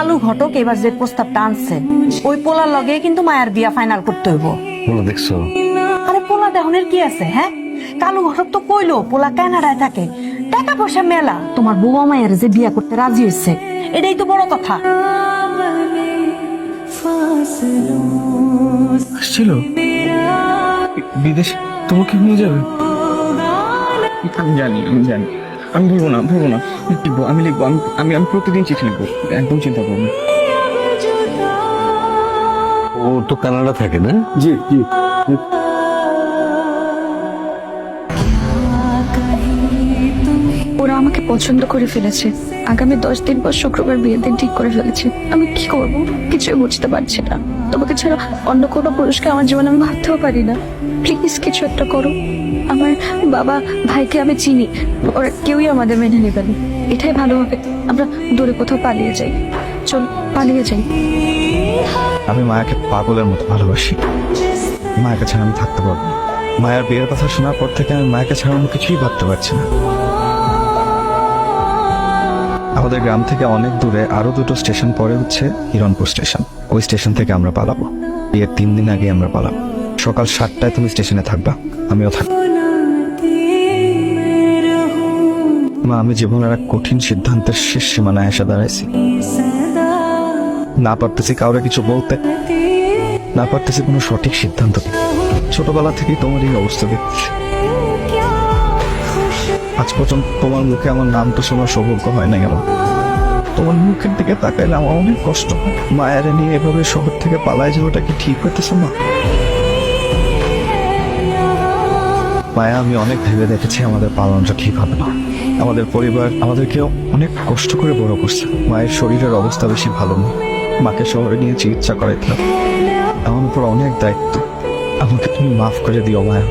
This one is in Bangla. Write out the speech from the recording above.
কালু ঘটক এবার যে প্রস্তাবটা আনছে ওই পোলার লগে কিন্তু মায়ের বিয়া ফাইনাল করতে হইব। বলো দেখছো? আরে পোলা দেহনের কি আছে? হ্যাঁ, কালু ঘটক তো কইলো পোলা কানাডায় থাকে, টাকা পয়সা মেলা, তোমার বউয়া মায়ের যে বিয়া করতে রাজি হয়েছে, এটাই তো বড় কথা। আসছিল বিদেশ, তোমাকে নিয়ে যাবে? আমি জানি, আমি বলবো না লিখবো, আমি লিখবো, আমি আমি প্রতিদিন চিঠি লিখবো, একদম চিন্তা করবো না। ও তো কানাডা থাকে না? জি জি। ওরা আমাকে পছন্দ করে ফেলেছে। আগামী 10 দিন পর শুক্রবার বিয়ের দিন ঠিক করে ফেলেছে। আমি কি করব কিছুই বুঝতে পারছি না। তোমাকে ছাড়া অন্য কোনো পুরুষকে আমার জীবনে আমি ভাবতেও পারি না। প্লিজ কিছু একটা করো। আমার বাবা ভাইকে আমি চিনি, ওরা কেউই আমাদের মেনে নেবে না। এটাই ভালো হবে, আমরা দূরে কোথাও পালিয়ে যাই। চল পালিয়ে যাই। আমি মায়াকে পাগলের মতো ভালোবাসি। মায়াকে ছাড়া আমি থাকতে পারবো না। মায়ের বিয়ের কথা শোনার পর থেকে আমি মায়াকে ছাড়া অন্য কিছুই ভাবতে পারছি না। আমাদের গ্রাম থেকে অনেক দূরে আরো 2টো স্টেশন পরে হচ্ছে হিরণপুর স্টেশন। ওই স্টেশন থেকে আমরা পালাবো। বিয়ের 3 দিন আগে আমরা পালাবো। সকাল 7টায় তুমি স্টেশনে থাকবা, আমিও থাকবো। মা, আমি জীবনের এক কঠিন সিদ্ধান্তের শেষ সীমানায় এসে দাঁড়াইছি। না পারতেছি কাউরে কিছু বলতে, না পারতেছি কোনো সঠিক সিদ্ধান্ত নিতে। ছোটবেলা থেকেই তোমার এই অবস্থা দেখতেছি। আজ পর্যন্ত তোমার মুখে আমার নামটা শোনার সৌভাগ্য হয় না গেল। তোমার মুখের দিকে তাকাইলে আমার অনেক কষ্ট হয়। মায়ের নিয়ে এভাবে শহর থেকে পালায় যাওয়াটা কি ঠিক হইতেছে মা? মায়া, আমি অনেক ভেবে দেখেছি আমাদের পালনটা ঠিক হবে না। আমাদের পরিবার আমাদেরকে অনেক কষ্ট করে বড় করছে। মায়ের শরীরের অবস্থা বেশি ভালো না। মাকে শহরে নিয়ে চিকিৎসা করাইতে হবে। আমার উপর অনেক দায়িত্ব। আমাকে তুমি মাফ করে দিও মায়া।